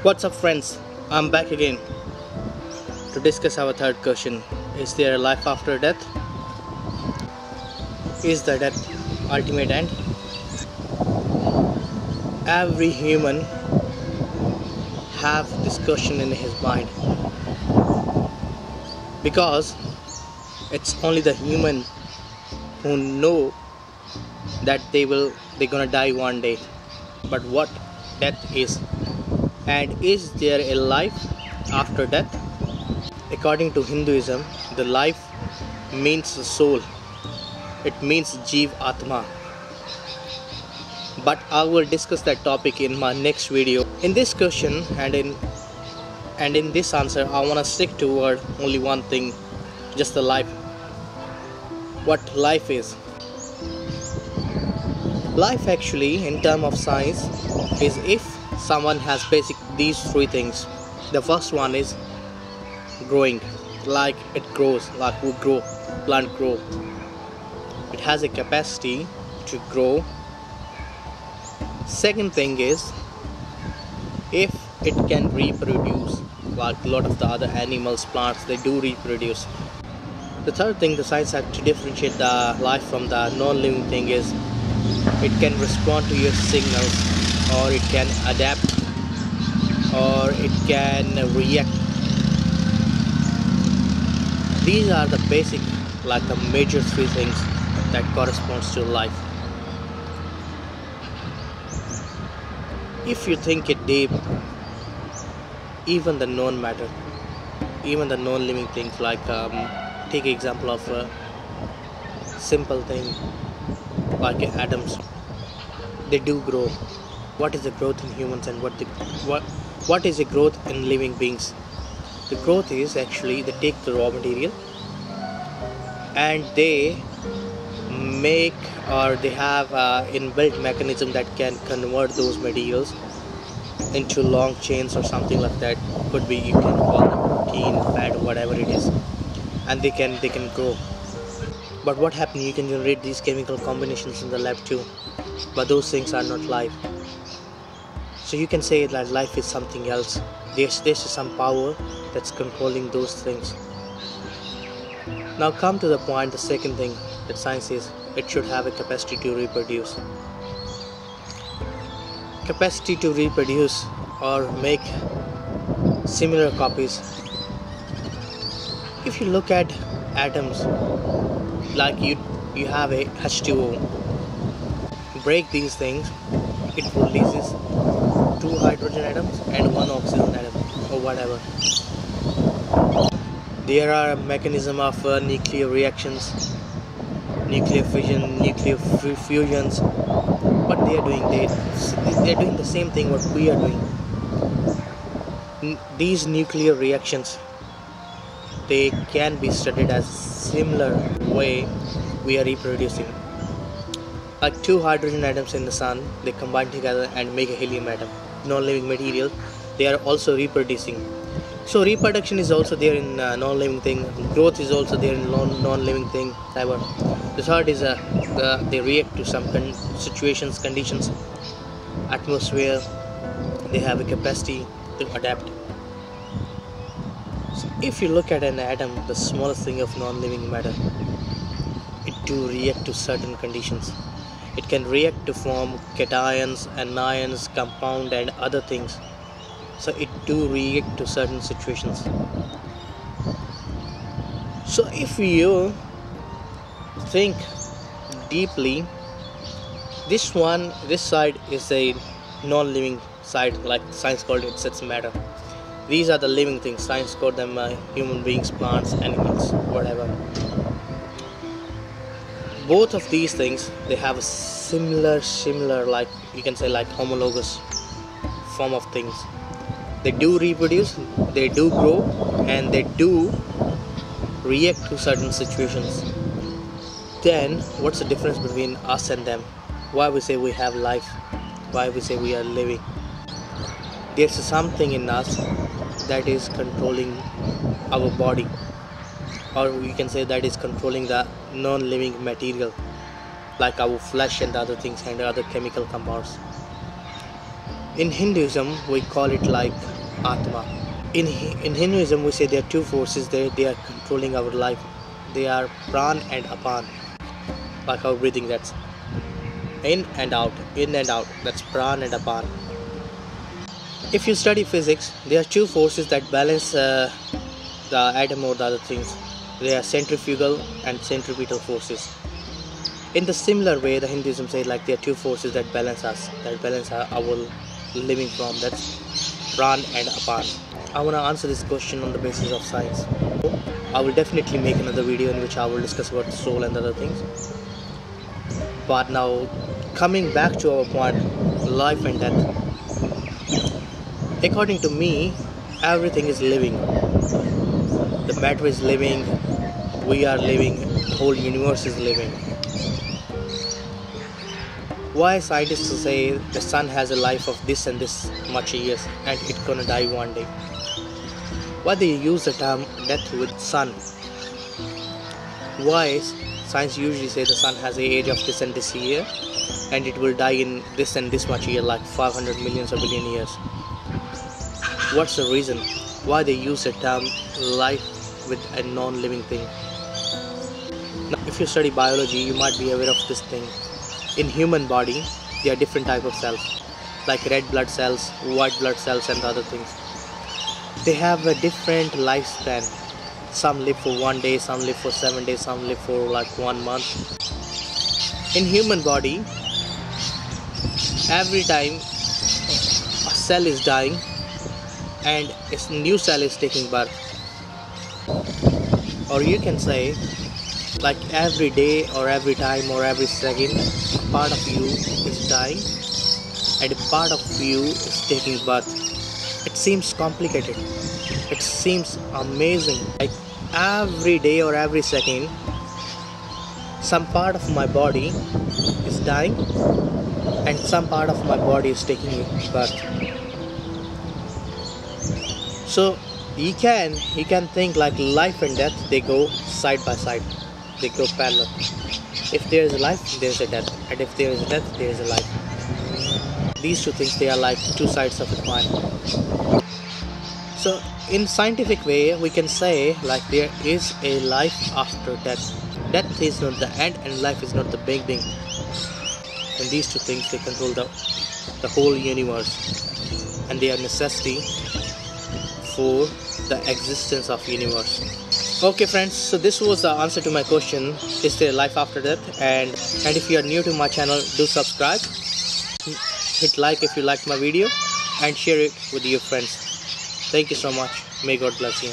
What's up friends, I'm back again to discuss our third question. Is there a life after death? Is the death ultimate end? Every human have this question in his mind because it's only the human who know that they're gonna die one day. But what death is? And is there a life after death? According to Hinduism, the life means the soul. It means Jeev Atma. But I will discuss that topic in my next video. In this question and in this answer, I want to stick toward only one thing, just the life. What life is? Life actually, in terms of science, is if someone has these three things. The first one is growing, like it grows, like we grow, plant grow. It has a capacity to grow. Second thing is if it can reproduce, like a lot of the other animals, plants, they do reproduce. The third thing the science have to differentiate the life from the non-living thing is it can respond to your signals, or it can adapt, or it can react. These are the basic, like the major three things that corresponds to life. If you think it deep, even the non-matter, even the non-living things, like take example of a simple thing like atoms, they do grow. What is the growth in humans and what is the growth in living beings? The growth is actually they take the raw material and they make, or they have inbuilt mechanism that can convert those materials into long chains or something like that. Could be, you can call them protein, fat, whatever it is, and they can grow. But what happens? You can generate these chemical combinations in the lab too, but those things are not life. So you can say that life is something else. There's some power that's controlling those things. Now come to the point, the second thing that science is, it should have a capacity to reproduce. Capacity to reproduce or make similar copies. If you look at atoms, like you have a H2O, break these things, it releases 2 hydrogen atoms and 1 oxygen atom, or whatever. There are mechanisms of nuclear reactions, nuclear fission, nuclear fusions. What they are doing, they're doing the same thing what we are doing. These nuclear reactions, they can be studied as similar way we are reproducing. Like 2 hydrogen atoms in the sun, they combine together and make a helium atom. Non-living material, they are also reproducing. So reproduction is also there in non-living thing. Growth is also there in non-living thing. The third is they react to some situations, conditions, atmosphere. They have a capacity to adapt. So if you look at an atom, the smallest thing of non-living matter, it do react to certain conditions. It can react to form cations, anions, compound and other things. So it do react to certain situations. So if you think deeply, this side is a non-living side, like science called it's matter. These are the living things. Science called them human beings, plants, animals, whatever. Both of these things, they have a similar, like you can say, like homologous form of things. They do reproduce, they do grow, and they do react to certain situations. Then what's the difference between us and them? Why we say we have life? Why we say we are living? There's something in us that is controlling our body, or we can say that is controlling the non-living material, like our flesh and other things and other chemical compounds. In Hinduism, we call it like Atma. In Hinduism, we say there are two forces there. They are controlling our life. They are Pran and Apan, like our breathing. That's in and out, in and out. That's Pran and Apan. If you study physics, there are two forces that balance the atom or the other things. They are centrifugal and centripetal forces. In the similar way, the Hinduism says like there are two forces that balance us, that balance our living form. That's Pran and Apan. I want to answer this question on the basis of science. I will definitely make another video in which I will discuss about the soul and other things. But now, coming back to our point, life and death. According to me, everything is living. The matter is living, we are living, the whole universe is living. Why scientists say the sun has a life of this and this much years and it's gonna die one day? Why they use the term death with sun? Why science usually say the sun has an age of this and this year and it will die in this and this much year, like 500 millions or billion years? What's the reason? Why they use the term life with a non-living thing? Now, if you study biology, you might be aware of this thing. In human body, there are different types of cells, like red blood cells, white blood cells and other things. They have a different lifespan. Some live for 1 day, some live for 7 days, some live for like 1 month. In human body, every time a cell is dying and a new cell is taking birth. Or you can say, like every day or every time or every second, a part of you is dying and a part of you is taking birth. It seems complicated. It seems amazing. Like every day or every second, some part of my body is dying and some part of my body is taking birth. So you can think like life and death, they go side by side. They go parallel. If there is a life, there is a death. And if there is a death, there is a life. These two things, they are like two sides of a coin. So in scientific way, we can say like there is a life after death. Death is not the end and life is not the beginning. And these two things, they control the whole universe. And they are necessity for the existence of universe. Okay friends, so this was the answer to my question, is there life after death? And if you are new to my channel, do subscribe, hit like if you liked my video, and share it with your friends. Thank you so much. May God bless you.